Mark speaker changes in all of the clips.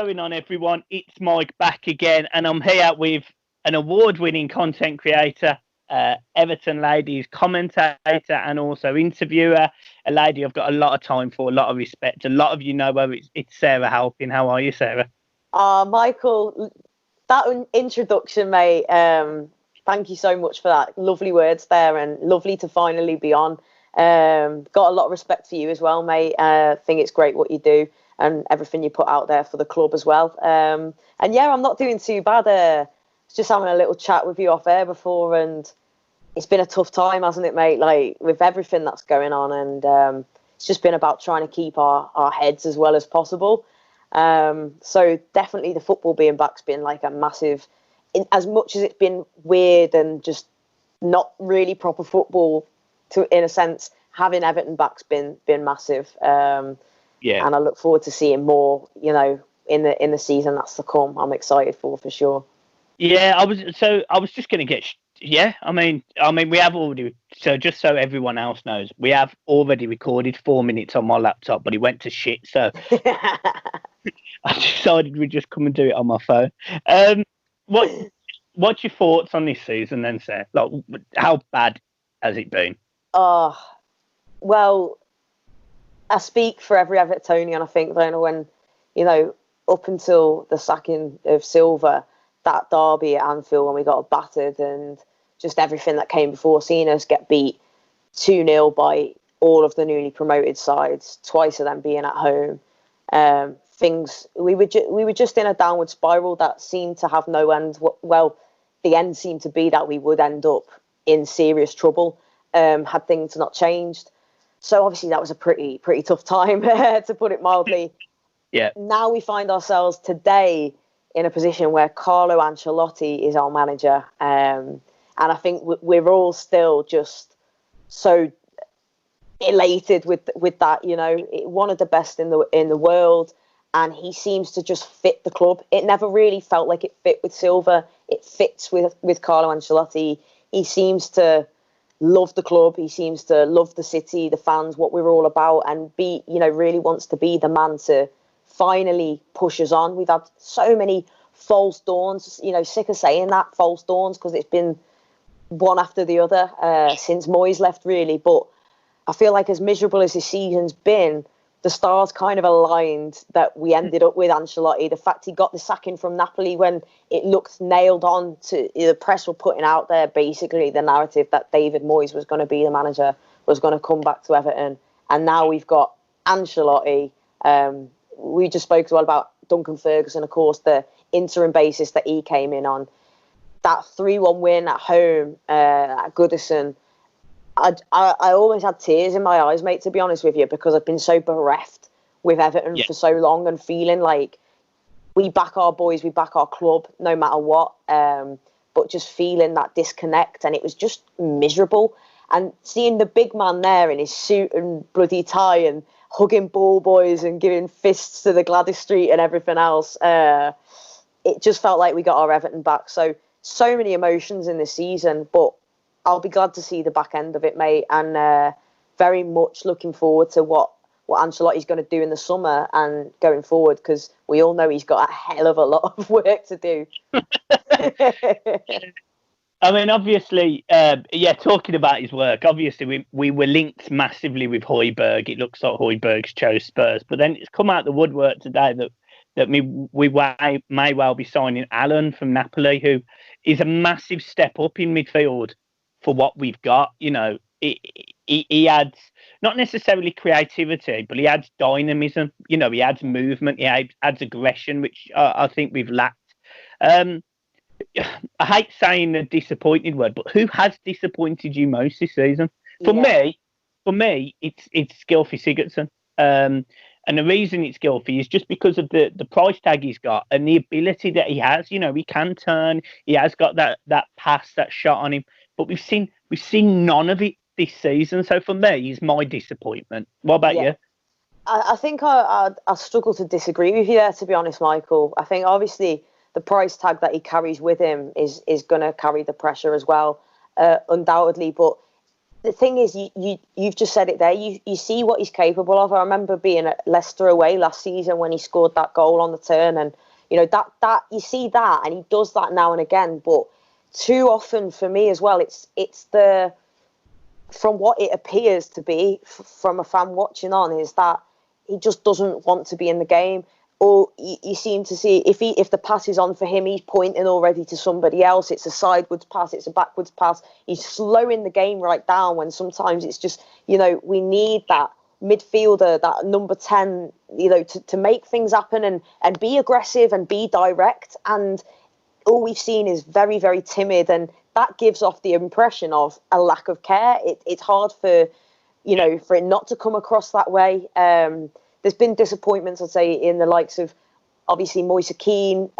Speaker 1: going on, everyone? It's Mike back again, and I'm here with an award-winning content creator, Everton Ladies commentator, and also interviewer. A lady I've got a lot of time for, a lot of respect. A lot of you know her. It's Sarah Halpin. How are you, Sarah?
Speaker 2: Michael, that introduction, mate. Thank you so much for that. Lovely words there, and lovely to finally be on. Got a lot of respect for you as well, mate. Think it's great what you do and everything you put out there for the club as well. And yeah, I'm not doing too bad. Just having a little chat with you off air before, and it's been a tough time, hasn't it, mate? Like with everything that's going on, and it's just been about trying to keep our heads as well as possible. So definitely the football being back's been like a massive, as much as it's been weird and just not really proper football in a sense, having Everton back's been massive.
Speaker 1: Yeah.
Speaker 2: And I look forward to seeing more, in the season that's to come. I'm excited for sure.
Speaker 1: Yeah, I was just going to get. Yeah, I mean, we have already. So just so everyone else knows, we have already recorded 4 minutes on my laptop, but it went to shit. So I decided we'd just come and do it on my phone. What's your thoughts on this season then, Sarah? Like, how bad has it been?
Speaker 2: Well, I speak for every Evertonian, I think, when, up until the sacking of Silva, that derby at Anfield when we got battered and just everything that came before, seeing us get beat 2-0 by all of the newly promoted sides, twice of them being at home. We were just in a downward spiral that seemed to have no end. Well, the end seemed to be that we would end up in serious trouble had things not changed. So obviously that was a pretty tough time to put it mildly.
Speaker 1: Yeah.
Speaker 2: Now we find ourselves today in a position where Carlo Ancelotti is our manager, and I think we're all still just so elated with that. One of the best in the world, and he seems to just fit the club. It never really felt like it fit with Silva. It fits with Carlo Ancelotti. He seems to love the club. He seems to love the city, the fans, what we're all about, and really wants to be the man to finally push us on. We've had so many false dawns, sick of saying that, false dawns, because it's been one after the other since Moyes left, really. But I feel like as miserable as this season's been, the stars kind of aligned that we ended up with Ancelotti. The fact he got the sacking from Napoli when it looked nailed on to the press were putting out there, basically the narrative that David Moyes was going to be the manager, was going to come back to Everton. And now we've got Ancelotti. We just spoke as well about Duncan Ferguson, of course, the interim basis that he came in on. That 3-1 win at home at Goodison, I almost had tears in my eyes, mate, to be honest with you, because I've been so bereft with Everton for so long and feeling like we back our boys, we back our club, no matter what, but just feeling that disconnect, and it was just miserable. And seeing the big man there in his suit and bloody tie and hugging ball boys and giving fists to the Gladys Street and everything else, it just felt like we got our Everton back. So many emotions in this season, but I'll be glad to see the back end of it, mate, and very much looking forward to what Ancelotti's going to do in the summer and going forward, because we all know he's got a hell of a lot of work to do.
Speaker 1: I mean, obviously, talking about his work, obviously we were linked massively with Højbjerg. It looks like Højbjerg's chose Spurs, but then it's come out the woodwork today that we may well be signing Allan from Napoli, who is a massive step up in midfield for what we've got. He adds not necessarily creativity, but he adds dynamism. He adds movement. He adds aggression, which I think we've lacked. I hate saying the disappointed word, but who has disappointed you most this season? For me, it's Gylfi Sigurdsson. And the reason it's Gylfi is just because of the price tag he's got and the ability that he has. He can turn. He has got that pass, that shot on him. But we've seen none of it this season. So for me, he's my disappointment. What about you?
Speaker 2: I think I struggle to disagree with you there, to be honest, Michael. I think obviously the price tag that he carries with him is going to carry the pressure as well, undoubtedly. But the thing is, you've just said it there. You see what he's capable of. I remember being at Leicester away last season when he scored that goal on the turn, and that you see that, and he does that now and again. But too often for me as well, it's the, from what it appears to be from a fan watching on, is that he just doesn't want to be in the game. Or you seem to see, if the pass is on for him, he's pointing already to somebody else. It's a sideways pass, it's a backwards pass. He's slowing the game right down, when sometimes it's just, we need that midfielder, that number 10, to make things happen and be aggressive and be direct. And all we've seen is very, very timid, and that gives off the impression of a lack of care. It's hard for it not to come across that way. There's been disappointments, I'd say, in the likes of, obviously, Moise Kean,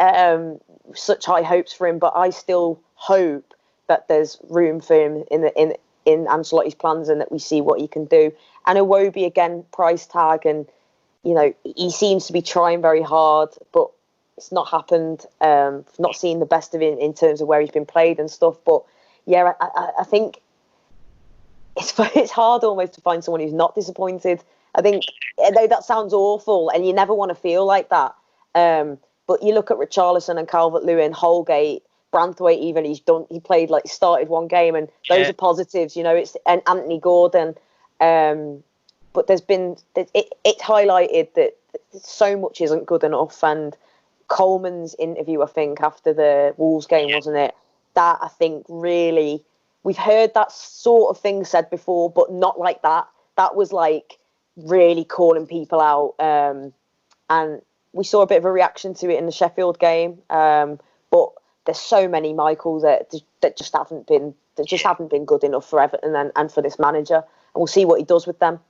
Speaker 2: such high hopes for him, but I still hope that there's room for him in Ancelotti's plans, and that we see what he can do. And Iwobi, again, price tag, and he seems to be trying very hard, but it's not happened. Not seeing the best of him in terms of where he's been played and stuff. But yeah, I think it's hard almost to find someone who's not disappointed. I think, I know that sounds awful, and you never want to feel like that. But you look at Richarlison and Calvert-Lewin, Holgate, Branthwaite, even he played, started one game, and those are positives. And Anthony Gordon. But there's been it's highlighted that so much isn't good enough. And Coleman's interview, I think, after the Wolves game, wasn't it? That, I think, really, we've heard that sort of thing said before, but not like that. That was really calling people out, and we saw a bit of a reaction to it in the Sheffield game. But there's so many, Michael, that just haven't been good enough for Everton and for this manager, and we'll see what he does with them.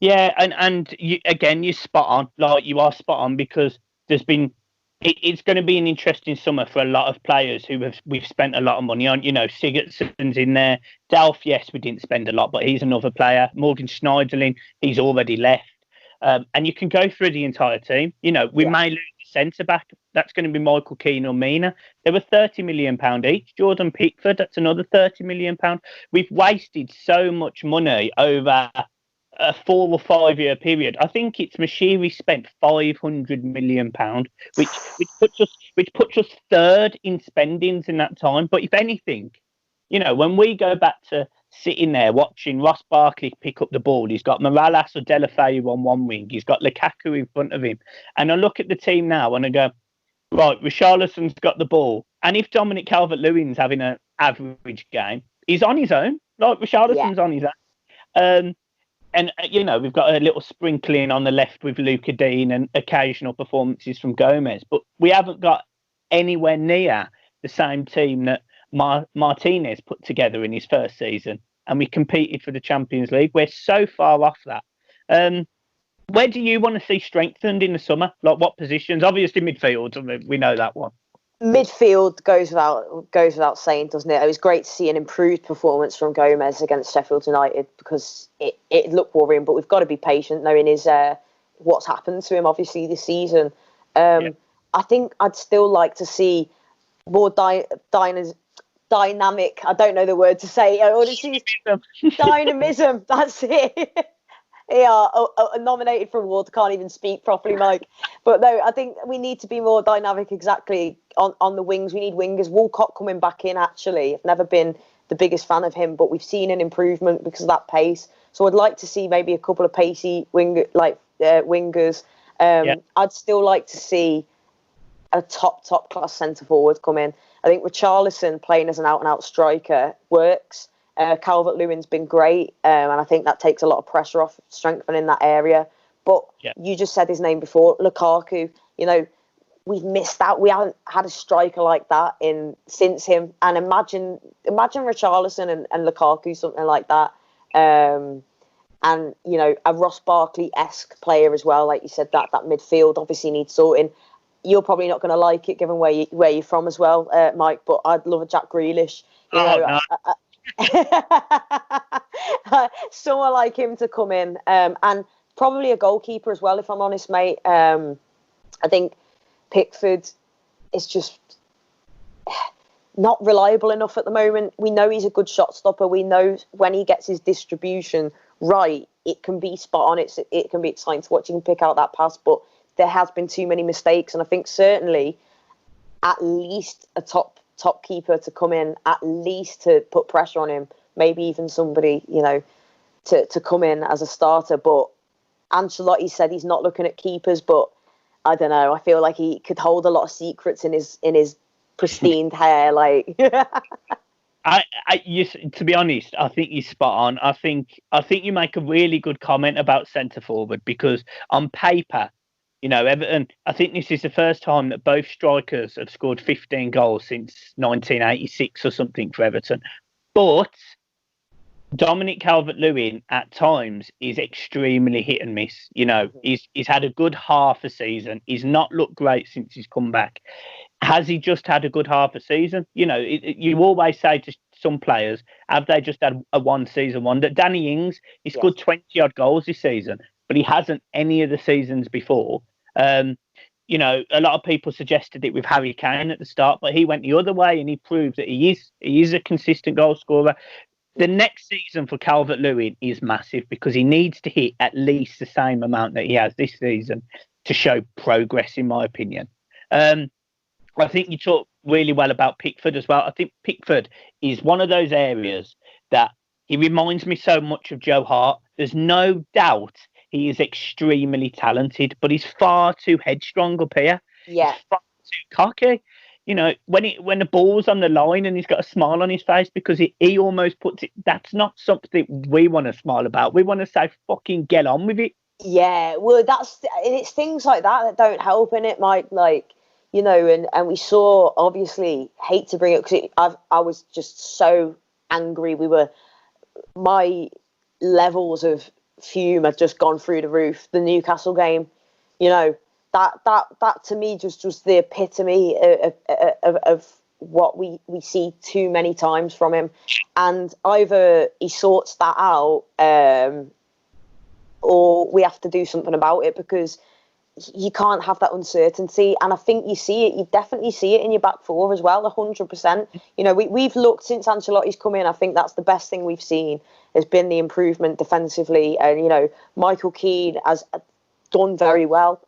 Speaker 1: Yeah, and you're spot on. You are spot on, because there's been. It's going to be an interesting summer for a lot of players we've spent a lot of money on. Sigurdsson's in there. Delph, yes, we didn't spend a lot, but he's another player. Morgan Schneiderlin, he's already left. And you can go through the entire team. We may lose the centre-back. That's going to be Michael Keane or Mina. They were £30 million each. Jordan Pickford, that's another £30 million. We've wasted so much money over a 4 or 5 year period. I think it's Mashiri spent £500 million, which puts us third in spendings in that time. But if anything, when we go back to sitting there watching Ross Barkley pick up the ball, he's got Morales or Deulofeu on one wing, he's got Lukaku in front of him, and I look at the team now and I go, right, Richarlison's got the ball, and if Dominic Calvert-Lewin's having an average game, he's on his own. Richarlison's on his own. And, we've got a little sprinkling on the left with Luca Dean and occasional performances from Gomez. But we haven't got anywhere near the same team that Martinez put together in his first season. And we competed for the Champions League. We're so far off that. Where do you want to see strengthened in the summer? What positions? Obviously midfield. We know that one.
Speaker 2: Midfield goes without saying, doesn't it? It was great to see an improved performance from Gomez against Sheffield United, because it looked worrying, but we've got to be patient knowing what's happened to him, obviously, this season. I think I'd still like to see more dynamic, I don't know the word to say. Dynamism, that's it. Yeah, nominated for awards, can't even speak properly, Mike. But no, I think we need to be more dynamic, exactly, on the wings. We need wingers. Walcott coming back in, actually. I've never been the biggest fan of him, but we've seen an improvement because of that pace. So I'd like to see maybe a couple of pacey wingers. I'd still like to see a top class centre forward come in. I think Richarlison playing as an out-and-out striker works. Calvert-Lewin's been great, and I think that takes a lot of pressure off, strengthening that area. But you just said his name before, Lukaku. We've missed out. We haven't had a striker like that since him. And imagine Richarlison and Lukaku, something like that. And a Ross Barkley-esque player as well, like you said. That midfield obviously needs sorting. You're probably not going to like it, given where you're from as well, Mike. But I'd love a Jack Grealish. Someone like him to come in, and probably a goalkeeper as well, if I'm honest, mate. I think Pickford is just not reliable enough at the moment. We know he's a good shot stopper. We know when he gets his distribution right, it can be spot on. It can be exciting to watch. He can pick out that pass, but there has been too many mistakes, and I think certainly at least a top keeper to come in, at least to put pressure on him, maybe even somebody, to come in as a starter. But Ancelotti said he's not looking at keepers, but I don't know. I feel like he could hold a lot of secrets in his pristine hair. Like,
Speaker 1: to be honest, I think you're spot on. I think you make a really good comment about centre forward, because on paper, Everton, I think this is the first time that both strikers have scored 15 goals since 1986 or something for Everton. But Dominic Calvert-Lewin at times is extremely hit and miss. He's had a good half a season. He's not looked great since he's come back. Has he just had a good half a season? You always say to some players, have they just had a one-season wonder? Danny Ings, he scored 20-odd goals this season, but he hasn't any of the seasons before. A lot of people suggested it with Harry Kane at the start, but he went the other way, and he proved that he is a consistent goal scorer. The next season for Calvert-Lewin is massive, because he needs to hit at least the same amount that he has this season to show progress, in my opinion. I think you talk really well about Pickford as well. I think Pickford is one of those areas that he reminds me so much of Joe Hart. There's no doubt he is extremely talented, but he's far too headstrong up here.
Speaker 2: Yeah.
Speaker 1: He's far too cocky. When the ball's on the line and he's got a smile on his face, because he almost puts it, that's not something we want to smile about. We want to say, fucking get on with it.
Speaker 2: Yeah, well, it's things like that don't help, and it might, and we saw, obviously, hate to bring it, because I was just so angry. My levels of fume had just gone through the roof. The Newcastle game, that to me just was the epitome of what we see too many times from him. And either he sorts that out, or we have to do something about it, because you can't have that uncertainty. And I think you definitely see it in your back four as well, 100%. We've looked since Ancelotti's come in. I think that's the best thing we've seen, has been the improvement defensively. And, Michael Keane has done very well,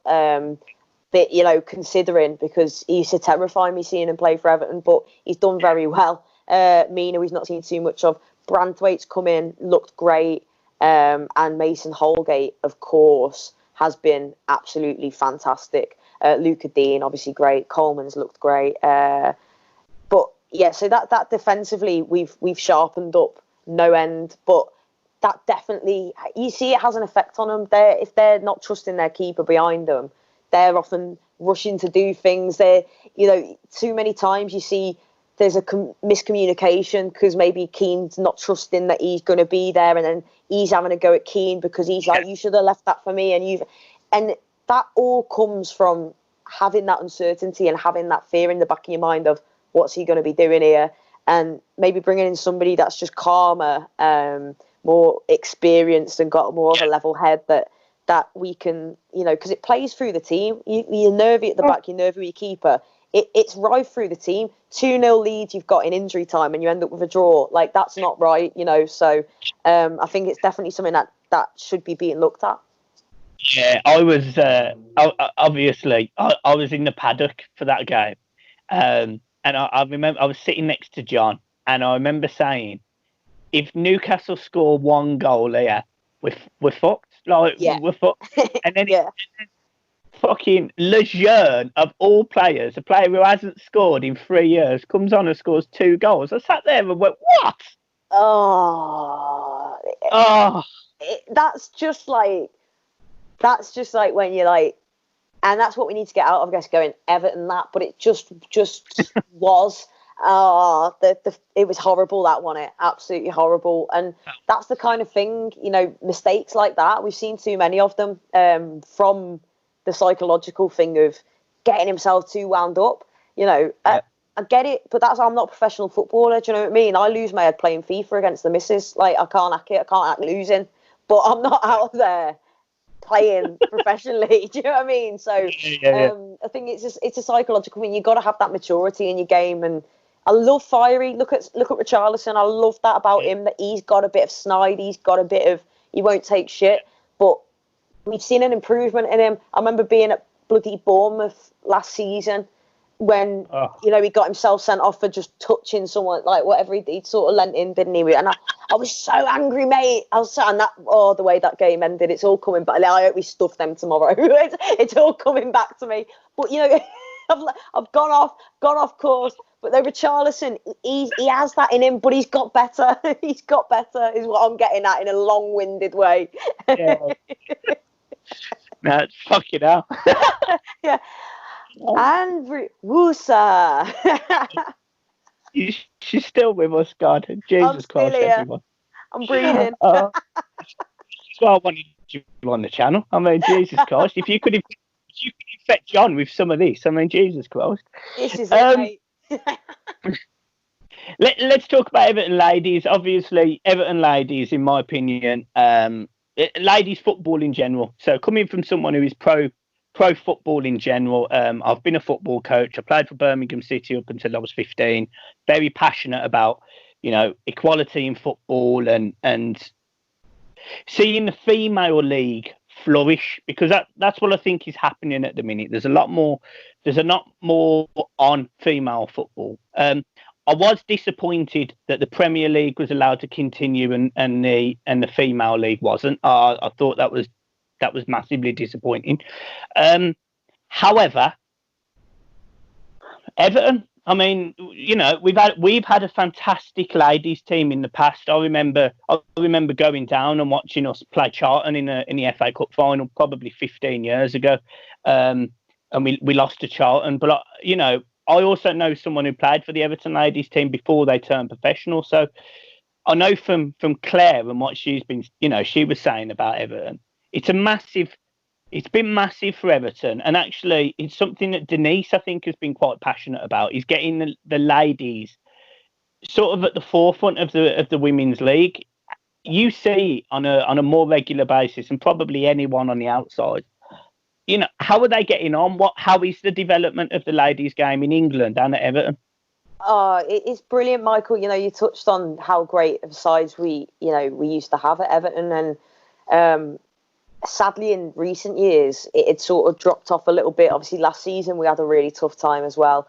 Speaker 2: considering, because he used to terrify me seeing him play for Everton, but he's done very well. Mina, we've not seen too much of. Branthwaite's come in, looked great. And Mason Holgate, of course, has been absolutely fantastic. Luca Dean, obviously great. Coleman's looked great. But yeah, so that defensively we've sharpened up no end. But that definitely, you see, it has an effect on them. If they're not trusting their keeper behind them, they're often rushing to do things. Too many times you see there's a miscommunication, because maybe Keane's not trusting that he's going to be there, and then he's having a go at Keane because he's like, you should have left that for me, and that all comes from having that uncertainty and having that fear in the back of your mind of what's he going to be doing here, and maybe bringing in somebody that's just calmer, more experienced, and got more of a level head that we can, because it plays through the team. You're nervy at the back, you're nervy with your keeper. It's right through the team. 2-0 lead you've got in injury time, and you end up with a draw. Like, that's not right, So I think it's definitely something that should be being looked at.
Speaker 1: Yeah, I was obviously I was in the paddock for that game, and I remember I was sitting next to John, and I remember saying, if Newcastle score one goal here, we're fucked. We're fucked. And then fucking Lejeune, of all players, a player who hasn't scored in 3 years, comes on and scores 2 goals. I sat there and went, what?
Speaker 2: That's just like when you're like, and that's what we need to get out of, I guess, going Everton that, but it just was. It was horrible, that one. It absolutely horrible. And that's the kind of thing, mistakes like that, we've seen too many of them, from the psychological thing of getting himself too wound up. I get it, but I'm not a professional footballer. Do you know what I mean? I lose my head playing FIFA against the missus. Like, I can't act it. I can't act losing, but I'm not out there playing professionally. Do you know what I mean? So I think it's a psychological thing. You've got to have that maturity in your game, and I love fiery. Look at Richarlison. I love that about him, that he's got a bit of snide. He's got a bit of, he won't take shit. But we've seen an improvement in him. I remember being at bloody Bournemouth last season when, he got himself sent off for just touching someone, like whatever he'd sort of lent in, didn't he? And I was so angry, mate. I was so, and the way that game ended, it's all coming back. I hope we stuff them tomorrow. It's all coming back to me. But, I've gone off course. But though Richarlison, he has that in him, but he's got better. He's got better, is what I'm getting at in a long-winded way.
Speaker 1: Yeah. No, it's fucking hell.
Speaker 2: Yeah. And Woosa.
Speaker 1: She's still with us, God. Jesus Christ, everyone.
Speaker 2: I'm breathing.
Speaker 1: That's why I wanted you on the channel. I mean, Jesus Christ. If you could infect John with some of this, I mean, Jesus Christ.
Speaker 2: This is it, mate.
Speaker 1: Let's talk about Everton Ladies. Obviously, Everton Ladies, in my opinion, ladies football in general. So coming from someone who is pro football in general, I've been a football coach. I played for Birmingham City up until I was 15. Very passionate about, equality in football and seeing the female league flourish, because that's what I think is happening at the minute. There's a lot more on female football. I was disappointed that the Premier League was allowed to continue and the female league wasn't. I thought that was massively disappointing. However, Everton, I mean, we've had a fantastic ladies team in the past. I remember going down and watching us play Charlton in the FA Cup final probably 15 years ago, and we lost to Charlton. But I also know someone who played for the Everton Ladies team before they turned professional. So I know from Claire and what she's been, she was saying about Everton, it's been massive for Everton. And actually, it's something that Denise, I think, has been quite passionate about, is getting the ladies sort of at the forefront of the women's league. You see on a more regular basis, and probably anyone on the outside, how are they getting on? How is the development of the ladies' game in England and at Everton?
Speaker 2: It's brilliant, Michael. You touched on how great of sides we used to have at Everton, and sadly in recent years it had sort of dropped off a little bit. Obviously, last season we had a really tough time as well.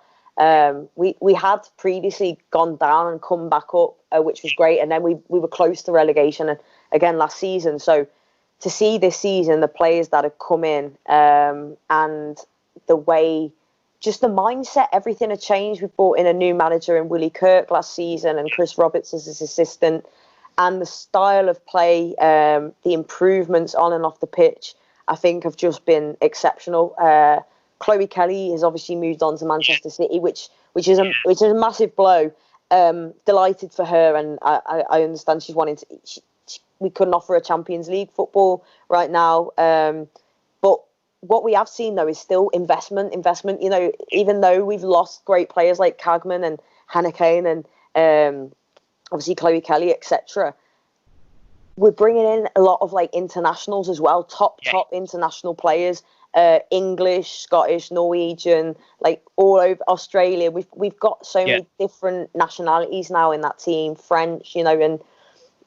Speaker 2: We had previously gone down and come back up, which was great, and then we were close to relegation and again last season. So to see this season, the players that have come in, and the way, just the mindset, everything had changed. We brought in a new manager in Willie Kirk last season and Chris Roberts as his assistant, and the style of play, the improvements on and off the pitch, I think have just been exceptional. Chloe Kelly has obviously moved on to Manchester City, which is a massive blow. Delighted for her, and I understand she's wanting to. We couldn't offer a Champions League football right now, but what we have seen though is still investment. Even though we've lost great players like Cagman and Hannah Kane and obviously Chloe Kelly, etc., we're bringing in a lot of internationals as well, top international players, English, Scottish, Norwegian, all over Australia. We've got so many different nationalities now in that team, French, and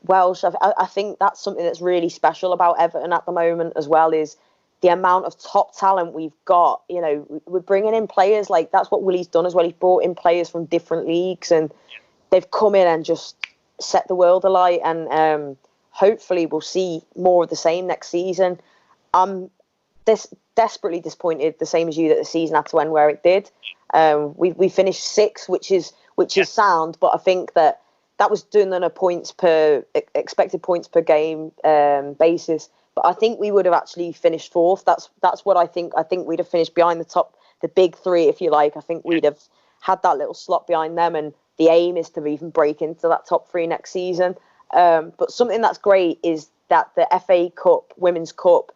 Speaker 2: Welsh. I think that's something that's really special about Everton at the moment as well, is the amount of top talent we've got. We're bringing in players, that's what Willie's done as well. He's brought in players from different leagues and they've come in and just set the world alight, and hopefully we'll see more of the same next season. I'm desperately disappointed, the same as you, that the season had to end where it did. We finished sixth, which is sound, but I think that was done on a expected points per game basis. But I think we would have actually finished fourth. That's what I think. I think we'd have finished behind the big three, if you like. I think we'd have had that little slot behind them, and the aim is to even break into that top three next season. But something that's great is that the FA Cup, Women's Cup,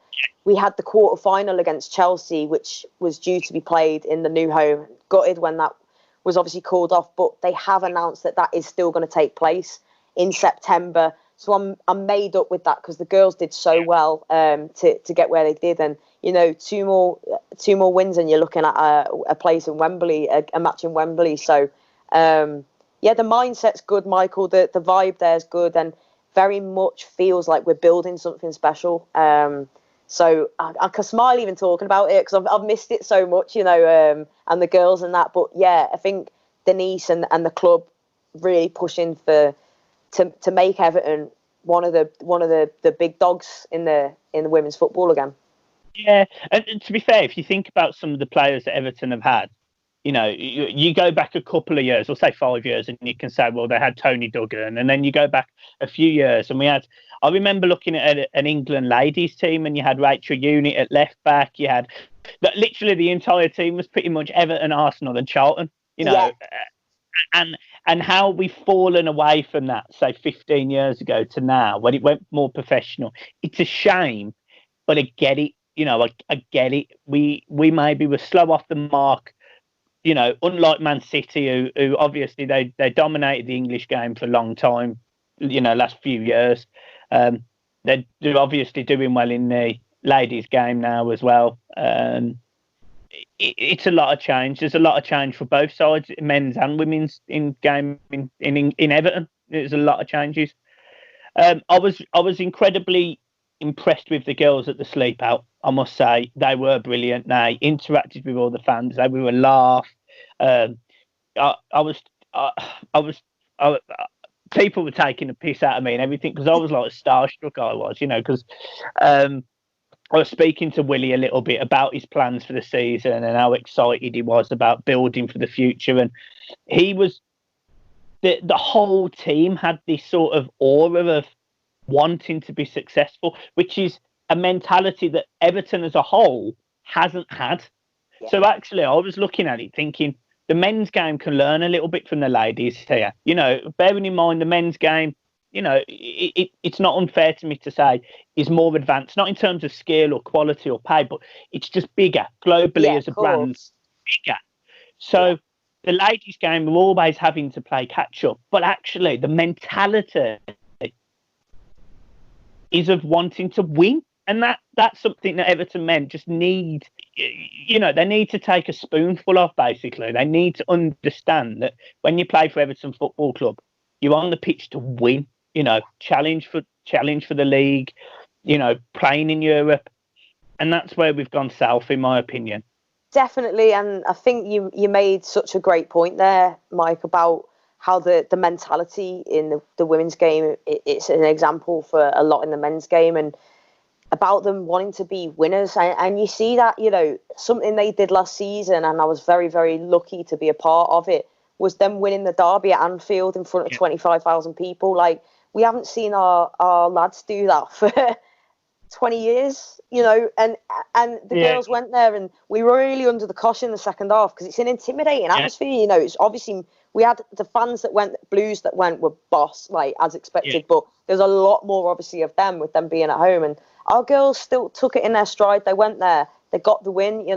Speaker 2: we had the quarter-final against Chelsea, which was due to be played in the new home. Gutted when that was obviously called off, but they have announced that is still going to take place in September. So I'm made up with that, because the girls did so well to get where they did, and two more wins, and you're looking at a place in Wembley, a match in Wembley. So Yeah, the mindset's good, Michael. The vibe there's good, and very much feels like we're building something special. So I can smile even talking about it because I've missed it so much, and the girls and that. But yeah, I think Denise and the club really pushing to make Everton one of the big dogs in the women's football again.
Speaker 1: Yeah, and to be fair, if you think about some of the players that Everton have had, you go back a couple of years, or say 5 years, and you can say, well, they had Tony Duggan, and then you go back a few years, and I remember looking at an England ladies team, and you had Rachel Unit at left back, you had literally the entire team was pretty much Everton, Arsenal, and Charlton,
Speaker 2: Yeah.
Speaker 1: and how we've fallen away from that, say 15 years ago to now, when it went more professional. It's a shame, but I get it. I get it. We maybe were slow off the mark. Unlike Man City, who obviously they dominated the English game for a long time. Last few years, they're obviously doing well in the ladies' game now as well. It's a lot of change. There's a lot of change for both sides, men's and women's in game in Everton. There's a lot of changes. I was incredibly impressed with the girls at the sleep out. I must say they were brilliant. They interacted with all the fans. They were a laugh. People were taking a piss out of me and everything because I was like starstruck. I was, because I was speaking to Willie a little bit about his plans for the season and how excited he was about building for the future. And he was, the whole team had this sort of aura of wanting to be successful, which is a mentality that Everton as a whole hasn't had. Yeah. So actually, I was looking at it thinking the men's game can learn a little bit from the ladies here. Bearing in mind the men's game, it's not unfair to me to say is more advanced, not in terms of skill or quality or pay, but it's just bigger globally as a brand, bigger. So the ladies' game are always having to play catch up, but actually the mentality is of wanting to win, and that's something that Everton men just need. They need to take a spoonful of. Basically, they need to understand that when you play for Everton Football Club, you're on the pitch to win. Challenge for the league. Playing in Europe, and that's where we've gone south, in my opinion.
Speaker 2: Definitely, and I think you made such a great point there, Mike, about how the mentality in the women's game, it's an example for a lot in the men's game, and about them wanting to be winners. And you see that, something they did last season, and I was very, very lucky to be a part of it, was them winning the derby at Anfield in front of 25,000 people. Like, we haven't seen our lads do that for 20 years, and the girls went there, and we were really under the cosh in the second half because it's an intimidating atmosphere. It's obviously, we had the fans that went, Blues that went were boss, like as expected, but there's a lot more obviously of them with them being at home, and our girls still took it in their stride. They went there, they got the win,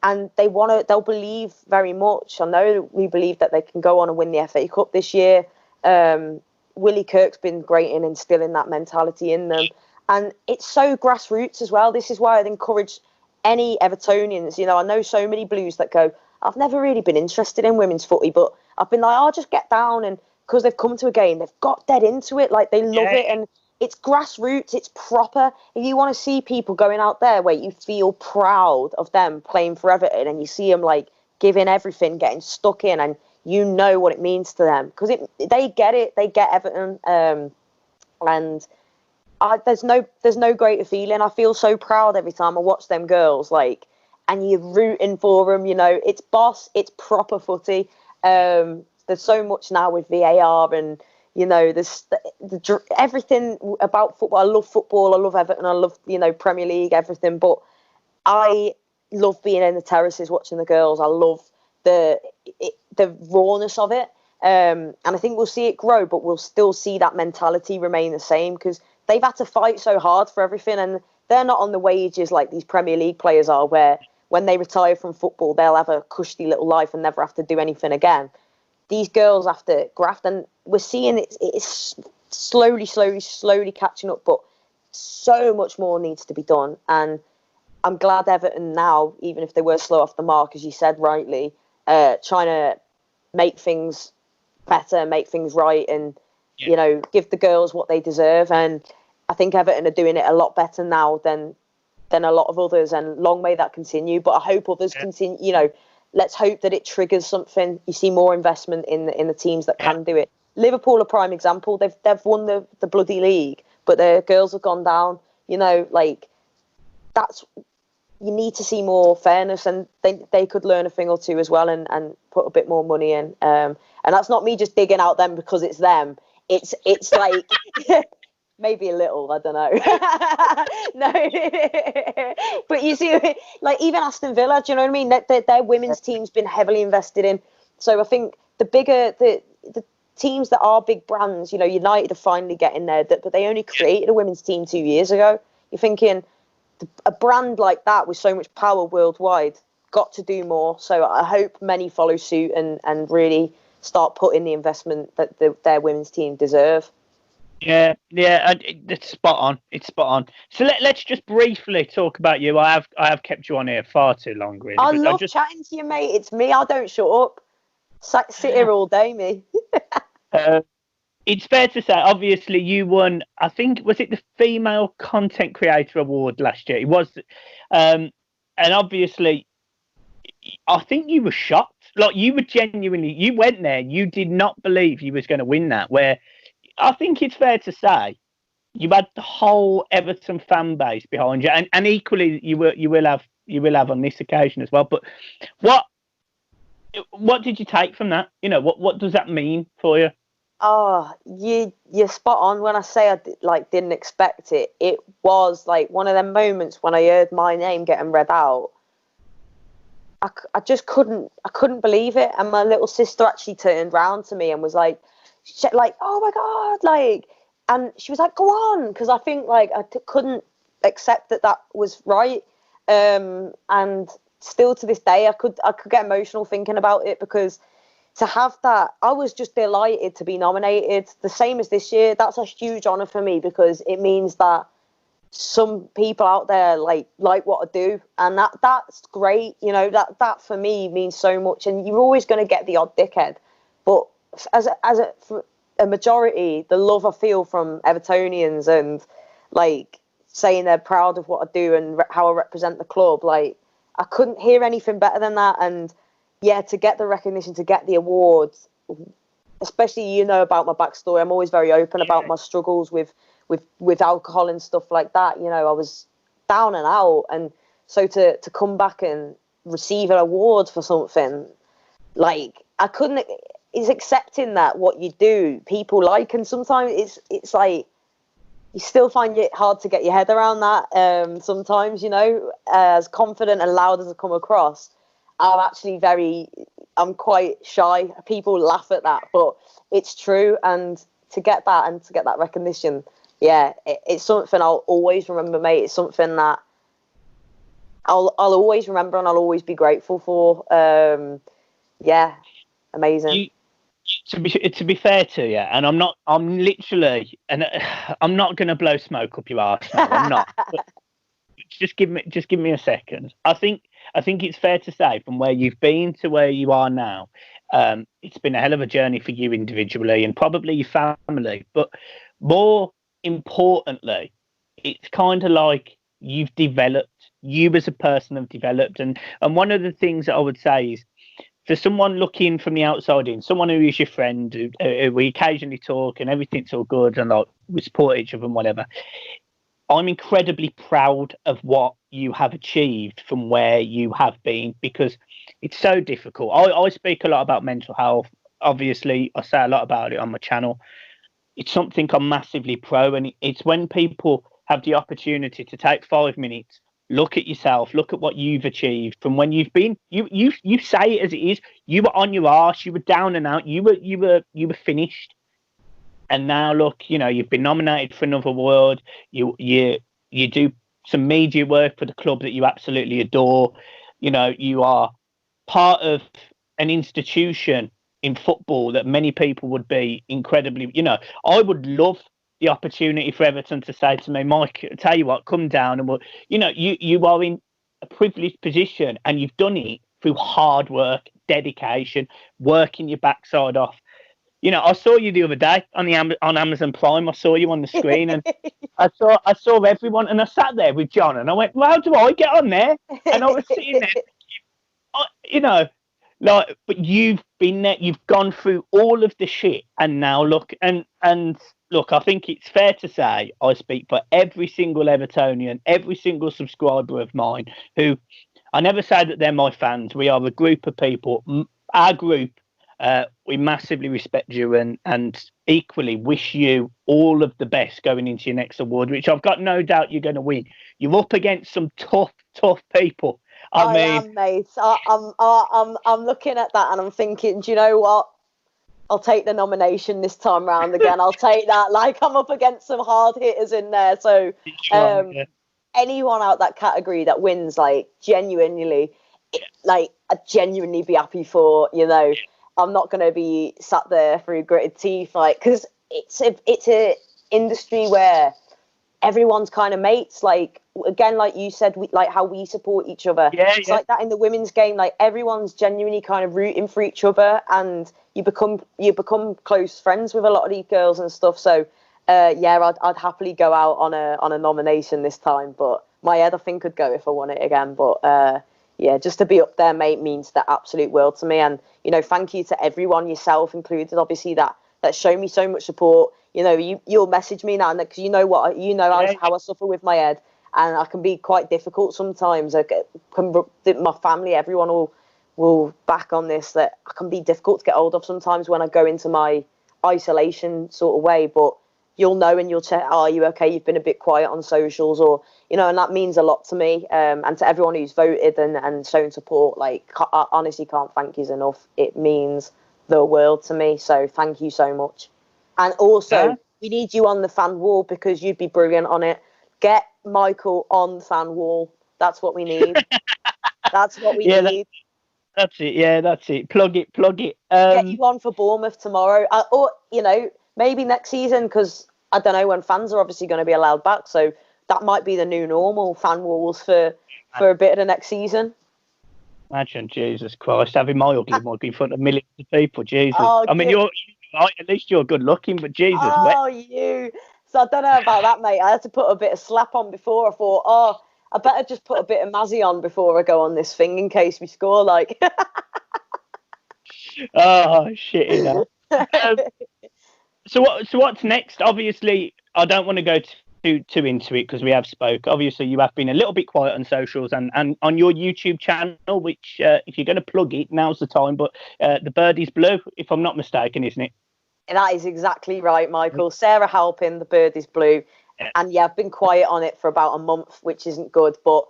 Speaker 2: and they'll believe very much. I know we believe that they can go on and win the FA Cup this year. Willie Kirk's been great in instilling that mentality in them. And it's so grassroots as well. This is why I'd encourage any Evertonians. I know so many Blues that go, I've never really been interested in women's footy, but I've been like, I'll just get down. And because they've come to a game, they've got dead into it. Like, they love it. And it's grassroots. It's proper. If you want to see people going out there where you feel proud of them playing for Everton, and you see them like giving everything, getting stuck in, and you know what it means to them because they get it. They get Everton. And there's no greater feeling. I feel so proud every time I watch them girls, like, and you're rooting for them. It's boss, it's proper footy. There's so much now with VAR, and there's everything about football. I love football. I love Everton. I love Premier League, everything. But I love being in the terraces watching the girls. I love the rawness of it. And I think we'll see it grow, but we'll still see that mentality remain the same because they've had to fight so hard for everything, and they're not on the wages like these Premier League players are, where when they retire from football, they'll have a cushy little life and never have to do anything again. These girls have to graft, and we're seeing it's slowly catching up, but so much more needs to be done. And I'm glad Everton now, even if they were slow off the mark, as you said rightly, trying to make things better, make things right, and
Speaker 1: Yeah.
Speaker 2: give the girls what they deserve. And I think Everton are doing it a lot better now than a lot of others, and long may that continue. But I hope others continue. Let's hope that it triggers something. You see more investment in the teams that can do it. Liverpool are prime example. They've won the bloody league, but their girls have gone down. That's, you need to see more fairness, and they could learn a thing or two as well, and put a bit more money in. And that's not me just digging out them because it's them. It's like maybe a little, I don't know. No, but you see, like even Aston Villa, do you know what I mean? Their women's team's been heavily invested in. So I think the bigger the teams that are big brands, United are finally getting there, but they only created a women's team 2 years ago. You're thinking a brand like that with so much power worldwide got to do more. So I hope many follow suit and really start putting the investment that their women's team deserve.
Speaker 1: Yeah, it's spot on. It's spot on. So let's just briefly talk about you. I have kept you on here far too long, really.
Speaker 2: I love chatting to you, mate. It's me. I don't shut up. Sit here all day, me.
Speaker 1: It's fair to say, obviously, you won. I think was it the Female Content Creator Award last year? It was, and obviously, I think you were shocked. Like you were genuinely, you went there. You did not believe you was going to win that. Where I think it's fair to say you had the whole Everton fan base behind you, and equally you will have on this occasion as well. But what did you take from that? What does that mean for you?
Speaker 2: Oh, you're spot on. When I say I didn't expect it, it was like one of them moments when I heard my name getting read out. I just couldn't believe it, and my little sister actually turned round to me and was like, oh my god, and she was like, go on, because I think I couldn't accept that was right, and still to this day I could get emotional thinking about it, because to have that, I was just delighted to be nominated. The same as this year. That's a huge honour for me, because it means that some people out there like what I do, and that's great. That for me means so much. And you're always going to get the odd dickhead, but as a majority, the love I feel from Evertonians and saying they're proud of what I do and how I represent the club, I couldn't hear anything better than that. And yeah, to get the recognition, to get the awards, especially about my backstory. I'm always very open about my struggles with alcohol and stuff like that. I was down and out, and so to come back and receive an award for something, I couldn't. It's accepting that what you do, people like, and sometimes it's like you still find it hard to get your head around that. Sometimes, as confident and loud as I come across, I'm quite shy. People laugh at that, but it's true. And to get that recognition, it's something I'll always remember, mate. It's something that I'll always remember, and I'll always be grateful for. Amazing.
Speaker 1: To be fair to you, and I'm literally, and I'm not going to blow smoke up your arse. No, I'm not. Just give me a second. I think it's fair to say, from where you've been to where you are now, it's been a hell of a journey for you individually and probably your family. But more importantly, it's kind of like you've developed. You as a person have developed, and one of the things that I would say is, for someone looking from the outside in, someone who is your friend, who we occasionally talk and everything's all good and we support each other and whatever. I'm incredibly proud of what you have achieved from where you have been, because it's so difficult. I speak a lot about mental health. Obviously, I say a lot about it on my channel. It's something I'm massively pro, and it's when people have the opportunity to take 5 minutes, look at yourself, look at what you've achieved from when you've been. You say it as it is. You were on your arse. You were down and out. You were finished. And now look, you've been nominated for another award. You do some media work for the club that you absolutely adore. You are part of an institution in football that many people would be incredibly. I would love the opportunity for Everton to say to me, Mike, tell you what, come down and you are in a privileged position, and you've done it through hard work, dedication, working your backside off. You know, I saw you the other day on on Amazon Prime. I saw you on the screen, and I saw everyone, and I sat there with John, and I went, well, "How do I get on there?" And I was sitting there, you know, like, but you've been there, you've gone through all of the shit, and now look, and look, I think it's fair to say I speak for every single Evertonian, every single subscriber of mine who, I never say that they're my fans. We are a group of people. Our group. We massively respect you and equally wish you all of the best going into your next award, which I've got no doubt you're going to win. You're up against some tough people. I mean,
Speaker 2: am, mate. I'm looking at that and I'm thinking, do you know what? I'll take the nomination this time round again. I'll take that. Like, I'm up against some hard hitters in there. So anyone out that category that wins, like, genuinely, like, I'd genuinely be happy for, you know. I'm not going to be sat there through gritted teeth, like, because it's a industry where everyone's kind of mates. Like, again, like you said, like how we support each other. It's like that in the women's game. Like, everyone's genuinely kind of rooting for each other, and you become close friends with a lot of these girls and stuff. So, I'd happily go out on a nomination this time, but my head, I think, could go if I won it again. But yeah, just to be up there, mate, means the absolute world to me. And, you know, thank you to everyone, yourself included, obviously, that show me so much support. You know, you'll message me now, because you know how I suffer with my head, and I can be quite difficult sometimes. My family, everyone will back on this, that I can be difficult to get hold of sometimes when I go into my isolation sort of way. But you'll know, and you'll check, are you okay? You've been a bit quiet on socials, or, you know, and that means a lot to me. And to everyone who's voted and shown support, like, I honestly can't thank you enough. It means the world to me. So thank you so much. And also, we need you on the fan wall, because you'd be brilliant on it. Get Michael on the fan wall. That's what we need. That's what we need.
Speaker 1: That's it. Yeah, that's it. Plug it.
Speaker 2: Get you on for Bournemouth tomorrow, or, you know, maybe next season, because I don't know when fans are obviously going to be allowed back. So that might be the new normal, fan walls for a bit of the next season.
Speaker 1: Imagine, Jesus Christ, having my ugly mug in front of millions of people. Jesus.
Speaker 2: Oh,
Speaker 1: I mean, you're right, at least you're good looking, but Jesus.
Speaker 2: Oh, you. So I don't know about that, mate. I had to put a bit of slap on before. I thought, I better just put a bit of Mazzy on before I go on this thing in case we score, like.
Speaker 1: Oh, shit. So what's next? Obviously, I don't want to go too into it, because we have spoke. Obviously, you have been a little bit quiet on socials and on your YouTube channel, which, if you're going to plug it, now's the time. But the Bird is Blue, if I'm not mistaken, isn't it?
Speaker 2: That is exactly right, Michael. Sarah Halpin, The Bird is Blue. Yeah. And yeah, I've been quiet on it for about a month, which isn't good, but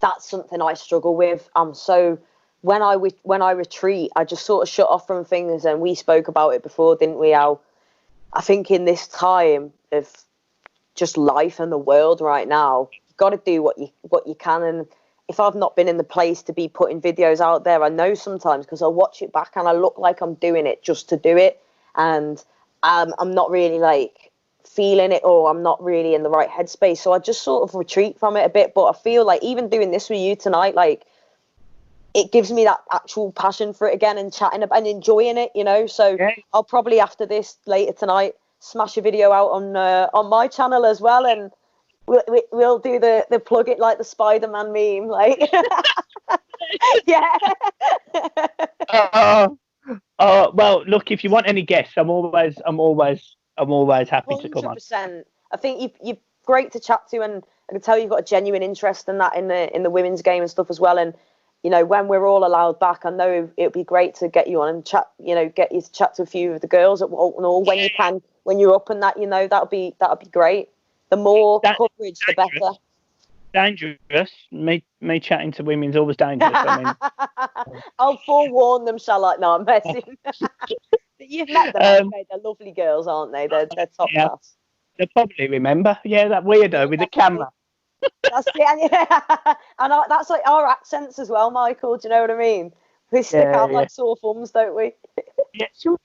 Speaker 2: that's something I struggle with. When I retreat, I just sort of shut off from things, and we spoke about it before, didn't we? How I think in this time of just life and the world right now, you've got to do what you can. And if I've not been in the place to be putting videos out there, I know sometimes, because I watch it back and I look like I'm doing it just to do it, and I'm not really like feeling it, or I'm not really in the right headspace. So I just sort of retreat from it a bit. But I feel like even doing this with you tonight, like, it gives me that actual passion for it again, and chatting about and enjoying it, you know. So yeah. I'll probably, after this, later tonight, smash a video out on my channel as well, and we'll do the plug it like the Spider-Man meme, like. Yeah.
Speaker 1: Well, look, if you want any guests, I'm always happy 100%. To come on.
Speaker 2: I think you're great to chat to, and I can tell you've got a genuine interest in that, in the women's game and stuff as well. And, you know, when we're all allowed back, I know it would be great to get you on and chat, you know, get you to chat to a few of the girls at Walton Hall when you can, when you're up, and that, you know, that'll be great. The more coverage, the better.
Speaker 1: Dangerous. Me chatting to women's always dangerous. I mean,
Speaker 2: I'll forewarn them, shall I? No, I'm messing. You've met them, they're lovely girls, aren't they? They're top class.
Speaker 1: They'll probably remember. Yeah, that weirdo with the camera.
Speaker 2: That's it, and that's like our accents as well, Michael. Do you know what I mean? We stick out like sore thumbs, don't we?
Speaker 1: Yeah. So,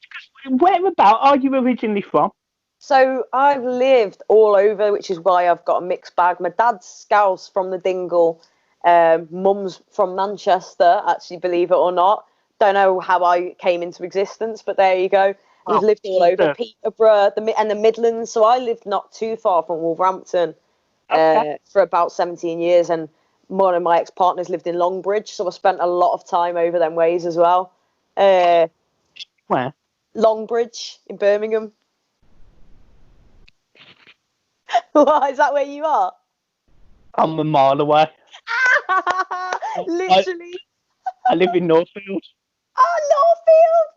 Speaker 1: whereabout are you originally from?
Speaker 2: So I've lived all over, which is why I've got a mixed bag. My dad's Scouse from the Dingle, mum's from Manchester, actually, believe it or not. Don't know how I came into existence, but there you go. We've lived all over Peterborough, and the Midlands. So I lived not too far from Wolverhampton for about 17 years, and one of my ex-partners lived in Longbridge, so I spent a lot of time over them ways as well.
Speaker 1: Where?
Speaker 2: Longbridge in Birmingham. What, is that where you are?
Speaker 1: I'm a mile away.
Speaker 2: Literally.
Speaker 1: I live in Northfield.
Speaker 2: Oh, Northfield!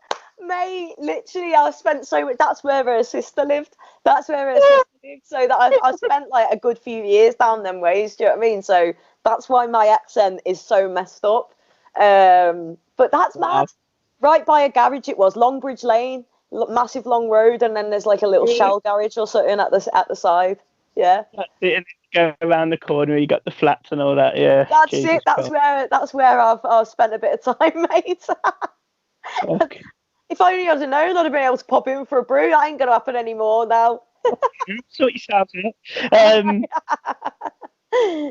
Speaker 2: Mate, literally, I spent so much. That's where her sister lived. So that I spent like a good few years down them ways. Do you know what I mean? So that's why my accent is so messed up. But that's mad. Right by a garage, it was Longbridge Lane, massive long road, and then there's like a little Shell garage or something at the side. Yeah.
Speaker 1: That's it. And go around the corner, you got the flats and all that. Yeah.
Speaker 2: That's it. That's where I've spent a bit of time, mate.
Speaker 1: Okay.
Speaker 2: If only I'd have known, I'd have been able to pop in for a brew. That ain't gonna happen anymore now.
Speaker 1: Sort yourself out.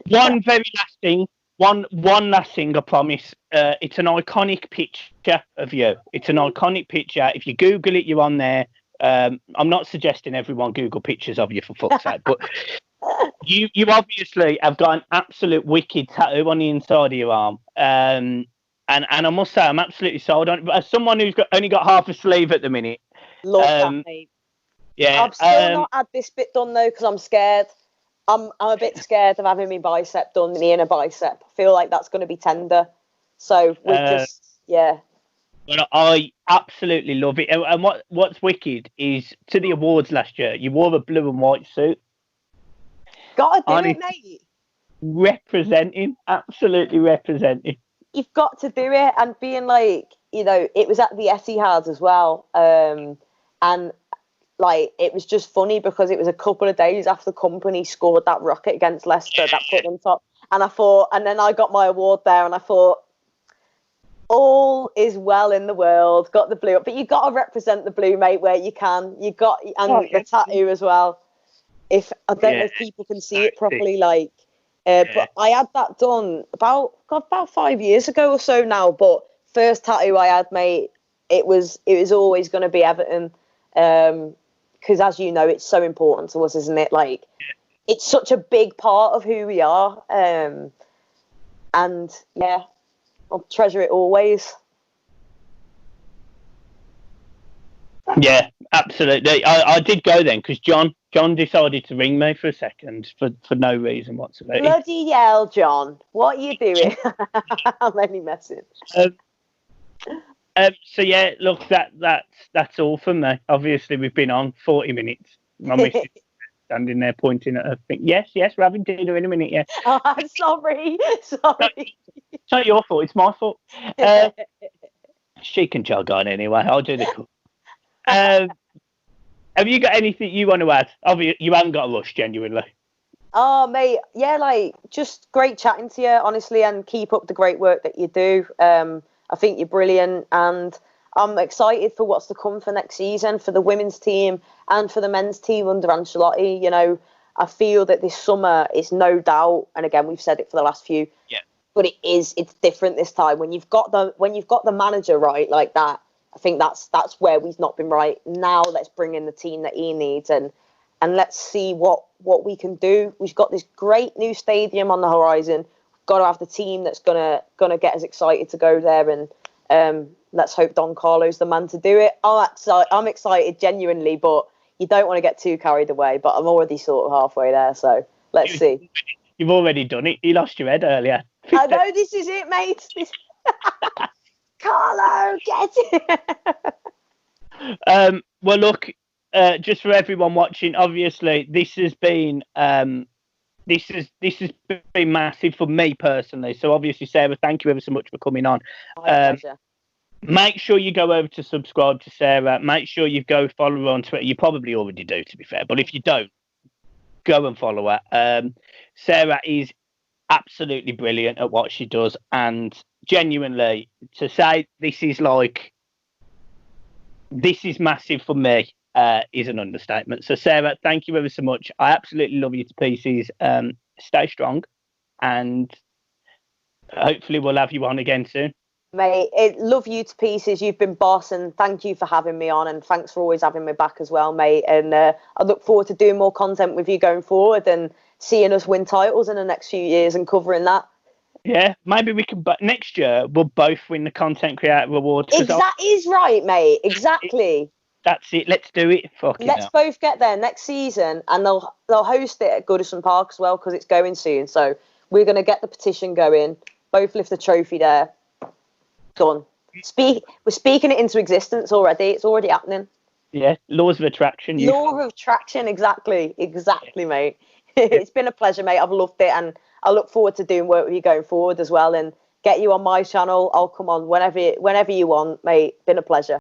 Speaker 1: One very last thing. One last thing, I promise. It's an iconic picture of you. It's an iconic picture. If you Google it, you're on there. I'm not suggesting everyone Google pictures of you, for fuck's sake, but you obviously have got an absolute wicked tattoo on the inside of your arm. And I must say, I'm absolutely sold on it. But as someone who's only got half a sleeve at the minute,
Speaker 2: love that, mate.
Speaker 1: Yeah,
Speaker 2: I've still not had this bit done though, because I'm scared. I'm a bit scared of having my bicep done, the inner bicep. I feel like that's going to be tender. So yeah.
Speaker 1: But I absolutely love it. And what's wicked is, to the awards last year, you wore a blue and white suit.
Speaker 2: Gotta do it, mate.
Speaker 1: Absolutely representing.
Speaker 2: You've got to do it, and being like, it was at the Etihad as well, and like it was just funny because it was a couple of days after the company scored that rocket against Leicester that put them top, and then I got my award there, and I thought, all is well in the world. Got the blue, but you got to represent the blue, mate, where you can. The tattoo as well. If I don't know if people can see it properly, but I had that done about 5 years ago or so now. But first tattoo I had, mate, it was always going to be Everton, because as you know, it's so important to us, isn't it? Like, it's such a big part of who we are, and yeah, I'll treasure it always.
Speaker 1: Yeah, absolutely. I did go then because John decided to ring me for a second for no reason whatsoever.
Speaker 2: Bloody hell, John! What are you doing? I'm only messing.
Speaker 1: So yeah, look, that's all from me. Obviously, we've been on 40 minutes. My missus standing there pointing at her. Yes, we're having dinner in a minute. Yeah.
Speaker 2: Oh, I'm sorry.
Speaker 1: It's not your fault. It's my fault. She can jog on anyway. I'll do the cook. Have you got anything you want to add? You haven't got a rush, genuinely.
Speaker 2: Oh, mate, yeah, just great chatting to you, honestly, and keep up the great work that you do. I think you're brilliant, and I'm excited for what's to come for next season, for the women's team and for the men's team under Ancelotti. I feel that this summer is no doubt, and again, we've said it for the last few, but it's different this time. When you've got the manager right like that, I think that's where we've not been right. Now let's bring in the team that he needs, and let's see what we can do. We've got this great new stadium on the horizon. We've got to have the team that's gonna get us excited to go there, and let's hope Don Carlo's the man to do it. I'm excited genuinely, but you don't want to get too carried away. But I'm already sort of halfway there, so let's see.
Speaker 1: You've already done it. You lost your head earlier.
Speaker 2: I know, this is it, mate. Carlo, get it.
Speaker 1: Well, look, just for everyone watching, obviously this has been massive for me personally. So obviously, Sarah, thank you ever so much for coming on.
Speaker 2: My pleasure.
Speaker 1: Make sure you go over to subscribe to Sarah. Make sure you go follow her on Twitter. You probably already do, to be fair, but if you don't, go and follow her. Sarah is absolutely brilliant at what she does, and genuinely, to say this is massive for me is an understatement. So Sarah, thank you ever so much. I absolutely love you to pieces. Stay strong, and hopefully we'll have you on again soon.
Speaker 2: Mate, love you to pieces. You've been boss, and thank you for having me on, and thanks for always having me back as well, mate. And I look forward to doing more content with you going forward and seeing us win titles in the next few years and covering that.
Speaker 1: Yeah, maybe we can. But next year we'll both win the content creator award.
Speaker 2: That is right, mate. Exactly.
Speaker 1: That's it. Let's do it. Fucking
Speaker 2: Let's
Speaker 1: hell.
Speaker 2: both get there next season, and they'll host it at Goodison Park as well because it's going soon. So we're gonna get the petition going. Both lift the trophy there. Done. We're speaking it into existence already. It's already happening.
Speaker 1: Yeah, laws of attraction.
Speaker 2: Law of attraction, exactly, mate. It's been a pleasure, mate. I've loved it, and I look forward to doing work with you going forward as well. And get you on my channel. I'll come on whenever you want, mate. Been a pleasure.